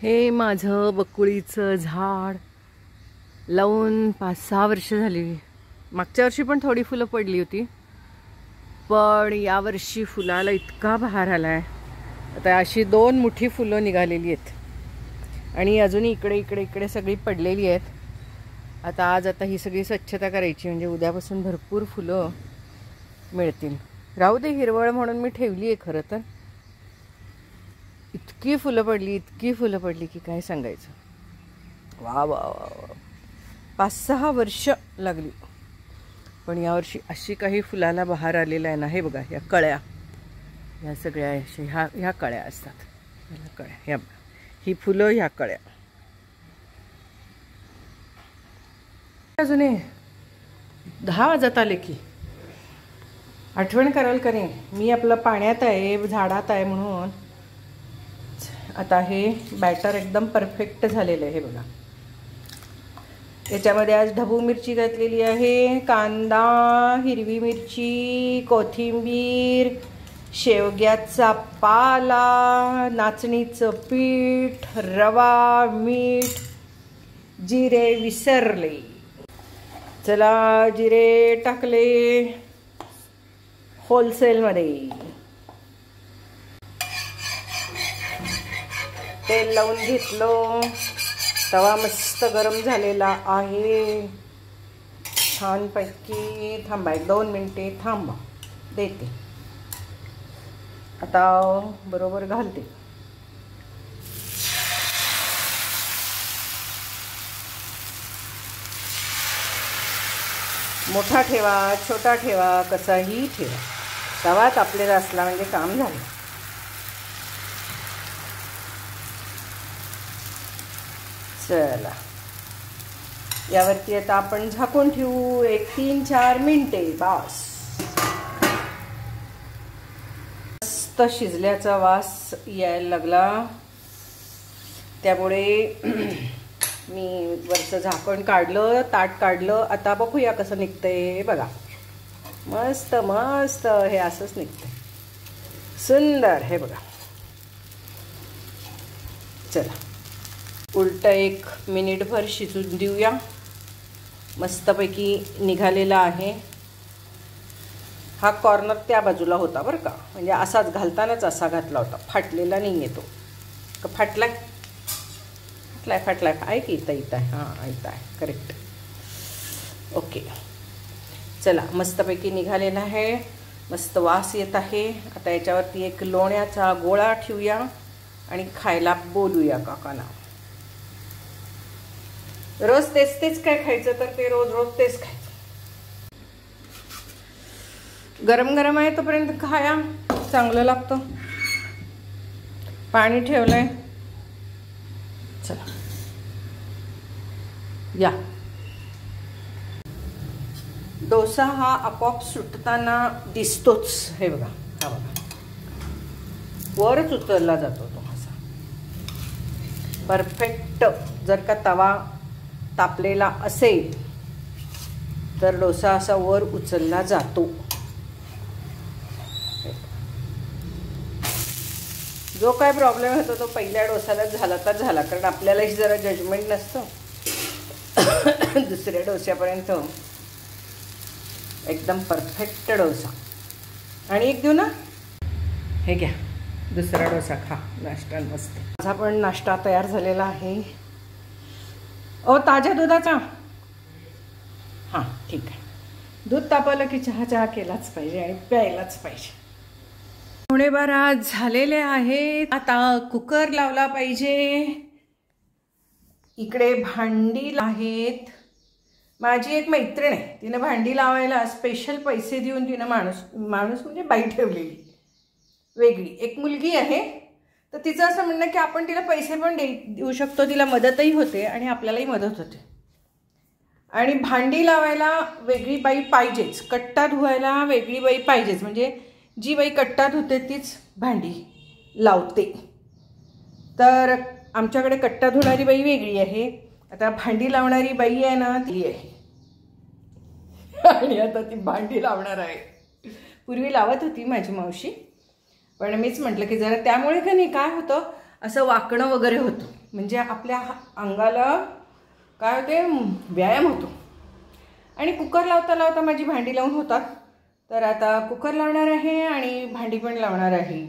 हे माझं बकुळीचं झाड लावून 5-6 वर्ष झाली. मागच्या वर्षी पण थोडी फुलं पडली होती, पण यावर्षी फुलाला इतका बहार आलाय. आता अशी 2 मोठी फुलं निघालेली आहेत आणि अजूनही इकडे इकडे इकडे सगळी पडलेली आहेत. आता ही सगळी स्वच्छता करायची, म्हणजे उद्यापासून भरपूर फुलं मिळतील. राहू दे हिरवळ म्हणून मी ठेवली आहे. खरं तर इतकी फुलं पडली की काय सांगायचं. वा वा वा 5-6 वर्ष लागली, पण यावर्षी अशी काही फुलाला बहार आलेला आहे ना. हे बघा, या कळ्या, ह्या सगळ्या ह्या कळ्या असतात, ह्या कळ्या, ही फुलं, ह्या कळ्या. अजून 10 वाजत आले की आठवण कराल का नाही, मी आपलं पाण्यात आहे, झाडात आहे म्हणून. आता हे बॅटर एकदम परफेक्ट झालेलं आहे. हे बघा, याच्यामध्ये आज ढबू मिरची घातलेली आहे, कांदा, हिरवी मिरची, कोथिंबीर, शेवग्याचा पाला, नाचणीचं पीठ, रवा, मीठ, जिरे विसरले. चला, जिरे टाकले होलसेलमध्ये. तेल लावून घेतलं, तवा मस्त गरम झालेला आहे छानपैकी. थांबा 1-2 मिनटे थांबा, देते आता, बरोबर घालते. मोठा ठेवा, छोटा ठेवा, कसाही ठेवा, तवा तापलेला असला म्हणजे काम झालं. चला, यावरती आता आपण झाकून ठेवू 1-3-4 मिनिटे. बस, मस्त शिजल्याचा वास यायला लागला, त्यामुळे मी वरचं झाकण काढलं, ताट काढलं. आता बघूया कसं निघतंय. बघा, मस्त मस्त हे असंच निघतंय, सुंदर. हे बघा, चला उलट 1 मिनिटभर शिजून देऊया. मस्तपैकी निघालेला आहे. हा कॉर्नर त्या बाजूला होता बरं का, म्हणजे असाच घालतानाच असा घातला होता, फाटलेला नाही आहे तो. का फाटलाय? फाटलाय आहे की इथं आहे. हां, इथं आहे, करेक्ट. ओके, चला, मस्तपैकी निघालेला आहे, मस्त वास येत आहे. आता याच्यावरती एक लोण्याचा गोळा ठेवूया आणि खायला बोलूया काकांना. रोज तेच काय खायचं, तर ते रोज तेच खायचं. गरम गरम आहे तोपर्यंत खाया, चांगलं लागतं. पाणी ठेवलंय, चला या. डोसा हा आपोआप सुटताना दिसतोच. हे बघा, हा बघा, वरच उतरला जातो तो असा परफेक्ट. जर का तवा तापलेला असेल तर डोसा असा वर उचलला जातो. जो काय प्रॉब्लेम होतो तो पहिल्या डोसालाच झाला तर झाला, कारण आपल्यालाही जरा जजमेंट नसतं. दुसऱ्या डोस्यापर्यंत एकदम परफेक्ट डोसा. आणि एक देऊ ना, हे घ्या, दुसरा डोसा खा, नाश्ता मस्त. माझा पण नाश्ता तयार झालेला आहे. ताज्या दुधाचा. हां, ठीक आहे. दूध तापवलं की चहा केलाच पाहिजे आणि प्यायलाच पाहिजे. 12:15 झालेले आहेत. आता कुकर लावला पाहिजे. इकडे भांडी आहेत. माझी एक मैत्रीण आहे, तिनं भांडी लावायला स्पेशल पैसे देऊन तिनं माणूस म्हणजे बाई ठेवलेली वेगळी. एक मुलगी आहे, तर तिचं असं म्हणणं की आपण तिला पैसे पण देऊ शकतो, तिला मदतही होते आणि आपल्यालाही मदत होते. आणि भांडी लावायला वेगळी बाई पाहिजेच, कट्टा धुवायला वेगळी बाई पाहिजेच. म्हणजे जी बाई कट्टा धुते तीच भांडी लावते. तर आमच्याकडे कट्टा धुणारी बाई वेगळी आहे, आता भांडी लावणारी बाई आहे ना ती आहे. आणि आता ती भांडी लावणार आहे. पूर्वी लावत होती माझी मावशी, पण मीच म्हटलं की जरा त्यामुळे का नाही काय होतं, असं वाकणं वगैरे होतं, म्हणजे आपल्या अंगाला काय होते, व्यायाम होतो. आणि कुकर लावता लावता माझी भांडी लावून होतात. तर आता कुकर लावणार आहे आणि भांडी पण लावणार आहे.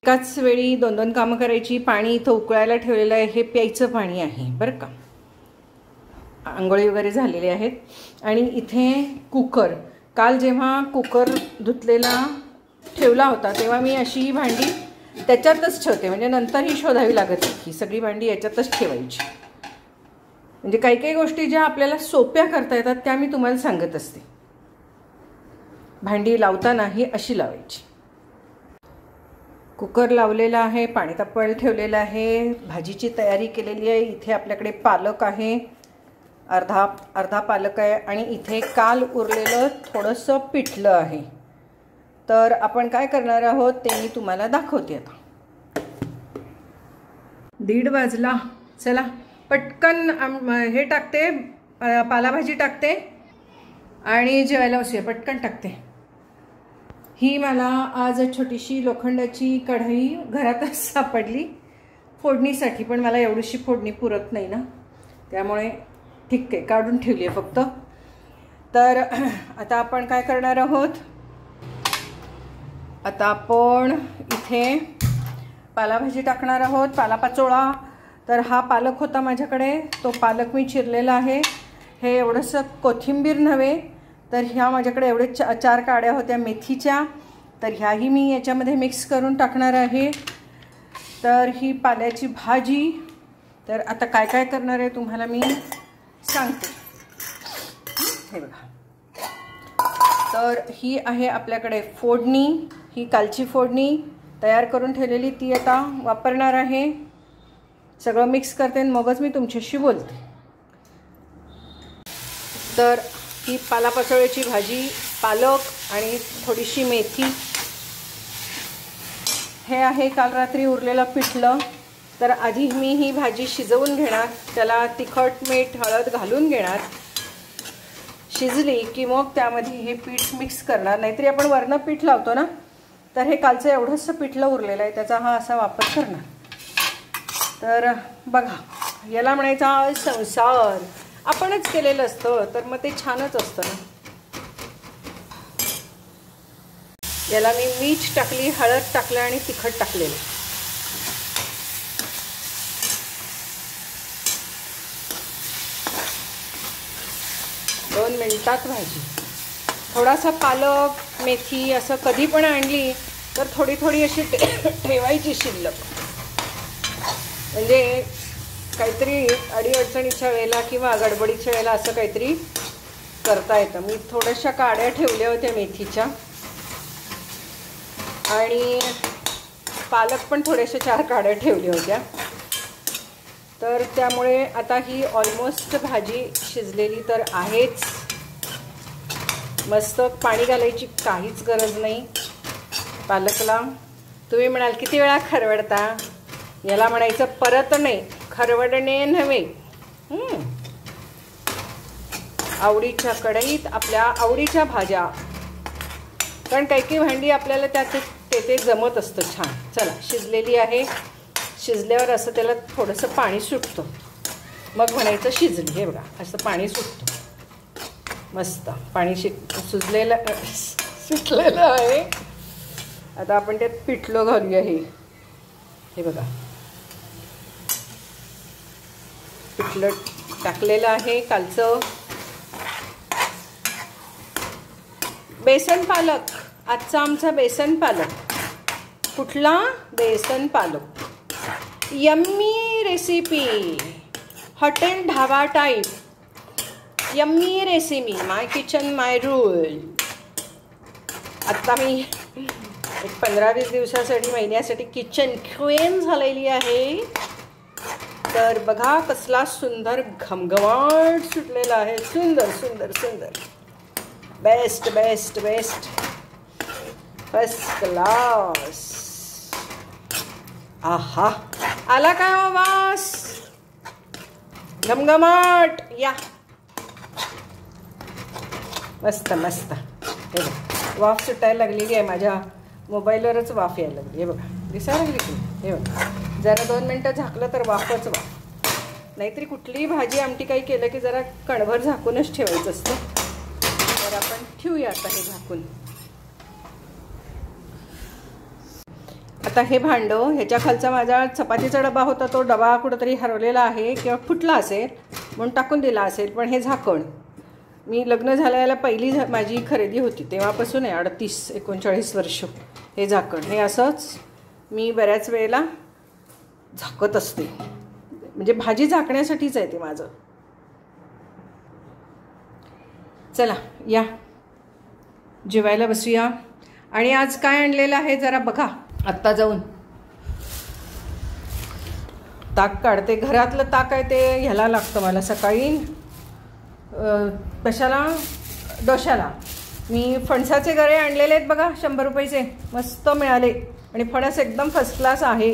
एकाच वेळी 2-2 कामं करायची. पाणी इथं उकळायला ठेवलेलं आहे, हे प्यायचं पाणी आहे बरं का. आंघोळी वगैरे झालेले आहेत. आणि इथे कुकर, काल जेव्हा कुकर धुतलेला ठेवला होता तेव्हा मी अशी ही भांडी त्याच्यातच ठेवते, म्हणजे नंतर ही शोधावी लागत नाही. ही सगळी भांडी याच्यातच ठेवायची. म्हणजे काही काही गोष्टी ज्या आपल्याला सोप्या करता येतात त्या मी तुम्हाला सांगत असते. भांडी लावताना ही अशी लावायची. कुकर लावलेला आहे, पाणी तापवायला ठेवलेलं आहे, भाजीची तयारी केलेली आहे. इथे आपल्याकडे पालक आहे, अर्धा पालक आहे आणि इथे काल उरलेलं थोडंसं पिठलं आहे. तर आपण काय करणार आहोत ते मी तुम्हाला दाखवते आता. 1:30 वाजला. चला पटकन हे टाकते, पालाभाजी टाकते आणि जेवायला बसूया. पटकन टाकते. ही मला आज छोटीशी लोखंडाची कढई घरातच सापडली फोडणीसाठी, पण मला एवढीशी फोडणी पुरत नाही ना, त्यामुळे ठीक आहे काढून ठेवली आहे फक्त. तर आता आपण काय करणार आहोत, आता आपण इथे पालाभाजी टाकणार आहोत. पालापाचोळा. तर हा पालक होता माझ्याकडे, तो पालक मी चिरलेला आहे. हे एवढंसं कोथिंबीर नव्हे, तर ह्या माझ्याकडे एवढे 4 काड्या होत्या मेथीच्या, तर ह्याही मी याच्यामध्ये मिक्स करून टाकणार आहे. तर ही पाल्याची भाजी. तर आता काय काय करणार आहे तुम्हाला मी सांगते. हे बघा, तर ही आहे आपल्याकडे फोडणी. ही कालची फोडणी तयार करून ठेवलेली, ती आता वापरणार आहे. सगळं मिक्स करते आणि मगच मी तुमच्याशी बोलते. तर ही पालापाचोळ्याची भाजी, पालक आणि थोडीशी मेथी. हे आहे काल रात्री उरलेलं पिठलं. तर आधी मी ही भाजी शिजवून घेणार, त्याला तिखट मीठ हळद घालून घेणार. शिजली की मग त्यामध्ये हे पीठ मिक्स करणार. नाहीतरी आपण वरनं पीठ लावतो ना, तर हे कालचं एवढंसं पिठलं उरलेलं आहे, त्याचा हा असा वापर करणार. तर बघा, याला म्हणायचा संसार. आपणच केलेलं असतं तर मग ते छानच असतं ना. याला मी मीठ टाकली, हळद टाकलं आणि तिखट टाकलेलं. 2 मिनिटात भाजी. थोडासा पालक मेथी असं कधी पण आणली तर थोडी थोडी अशी ठेवायची शिल्लक, म्हणजे काहीतरी अडीअडचणीच्या वेळेला किंवा गडबडीच्या वेळेला असं काहीतरी करता येतं. मी थोड्याशा काड्या ठेवल्या होत्या मेथीच्या आणि पालक पण थोड्याशा 4 काड्या ठेवल्या होत्या. तर त्यामुळे आता ही ऑलमोस्ट भाजी शिजलेली तर आहेच. मस्त पाणी घालायची काहीच गरज नाही पालकला. तुम्ही म्हणाल किती वेळा खरवडता, याला म्हणायचं परत नाही, खरवडणे नव्हे. आवडीच्या कढईत आपल्या आवडीच्या भाज्या, कारण काही काही भांडी आपल्याला त्यात ते जमत असतं छान. चला शिजलेली आहे. शिजल्यावर असं त्याला थोडंसं पाणी सुटतं, मग म्हणायचं शिजली. हे बघा असं पाणी सुटतं, मस्त पाणी सुटलेलं आहे. आता आपण त्यात पिठलं घालूया. हे बघा पिठलं टाकलेलं आहे कालचं. बेसन पालक, आजचा आमचा बेसन पालक. कुठला? बेसन पालक. Yummy recipe, hotel dhaba type. Yummy recipe, my kitchen my rule. आत्ता मी एक 15-20 दिवसासाठी, महिन्यासाठी किचन क्वीन झालेली आहे. तर बघा कसला सुंदर घमघमाट सुटलेला आहे. सुंदर सुंदर सुंदर, best best best, first class. आहा, आला काय वास, घमघमाट. या मस्त मस्त. हे बघा वाफ सुटायला लागलेली आहे, माझ्या मोबाईलवरच वाफ यायला लागली. हे बघा दिसायला लागली की हे बघा. जरा 2 मिनटं झाकलं तर वाफच वाफ. नाहीतरी कुठलीही भाजी आमटी काही केलं की जरा कणभर झाकूनच ठेवायचं असतं. तर आपण ठेवूया आता हे झाकून. आता हे भांडं, ह्याच्या खालचा माझा चपातीचा डबा होता, तो डबा कुठंतरी हरवलेला आहे किंवा फुटला असेल म्हणून टाकून दिला असेल. पण हे झाकण मी लग्न झाल्याला पहिली माझी खरेदी होती तेव्हापासून आहे 38-39 वर्ष. हे झाकण हे असंच मी बऱ्याच वेळेला झाकत असते. म्हणजे भाजी झाकण्यासाठीच आहे ते माझं. चला या जेवायला बसूया. आणि आज काय आणलेलं आहे जरा बघा. आत्ता जाऊन ताक काढते. घरातलं ताक आहे ते ह्याला लागतं मला सकाळी. कशाला? डोशाला. मी फणसाचे गरे आणलेले आहेत बघा, 100 रुपयाचे मस्त मिळाले. आणि फणस एकदम फर्स्ट क्लास आहे,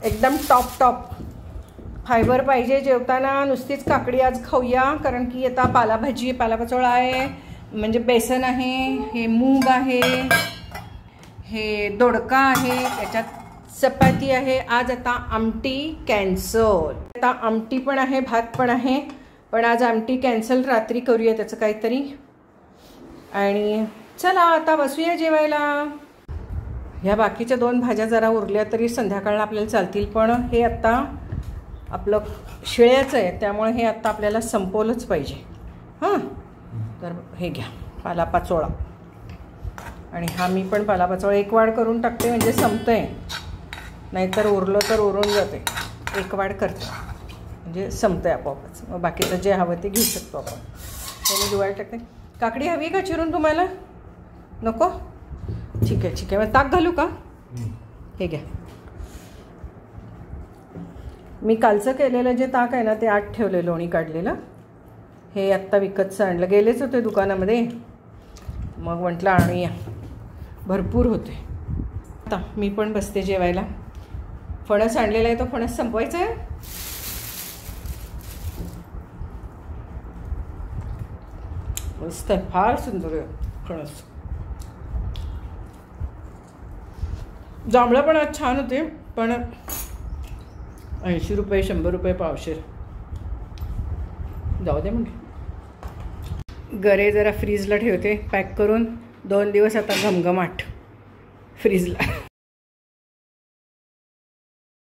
एकदम टॉप. फायबर पाहिजे जेवताना. नुसतीच काकडी आज खाऊया कारण की आता पालाभाजी, पालापाचोळा आहे, म्हणजे बेसन आहे, हे मूग आहे, हे दोडका आहे, त्याच्यात चपाती आहे. आज आता आमटी कॅन्सल. आता आमटी पण आहे, भात पण आहे, पण आज आमटी कॅन्सल. रात्री करूया त्याचं काहीतरी. आणि चला आता बसूया जेवायला. ह्या बाकीच्या 2 भाज्या जरा उरल्या तरी संध्याकाळला आपल्याला चालतील. पण हे आत्ता आपलं शिळ्याचं आहे त्यामुळे हे आत्ता आपल्याला संपवलंच पाहिजे. हां, तर हे घ्या पालापाचोळा. आणि हा मी पण पालापाचोळा 1 वाढ करून टाकते म्हणजे संपतं आहे. नाहीतर उरलं तर उरून जाते. 1 वाढ करते म्हणजे संपतं आहे आपोआपच. मग बाकीचं जे हवं ते घेऊ शकतो आपण. हे मी दिवाळी टाकते. काकडी हवी का चिरून तुम्हाला? नको? ठीक आहे. मग ताक घालू का? हे घ्या. मी कालचं केलेलं जे ताक आहे ना ते आत ठेवलेलं, लोणी काढलेलं. हे आत्ता विकतचं आणलं. गेलेच होते दुकानामध्ये, मग म्हटलं आणूया, भरपूर होते. आता मी पण बसते जेवायला. फणस आणलेला आहे, तो फणस संपवायचा आहे. मस्त आहे, फार सुंदर आहे फणस. जांभळं पण आज छान होते, पण 80 रुपये 100 रुपये पावशेर. जाऊ दे म्हणजे. गरे जरा फ्रीजला ठेवते पॅक करून. 2 दिवस आता घमघमाट फ्रीजला.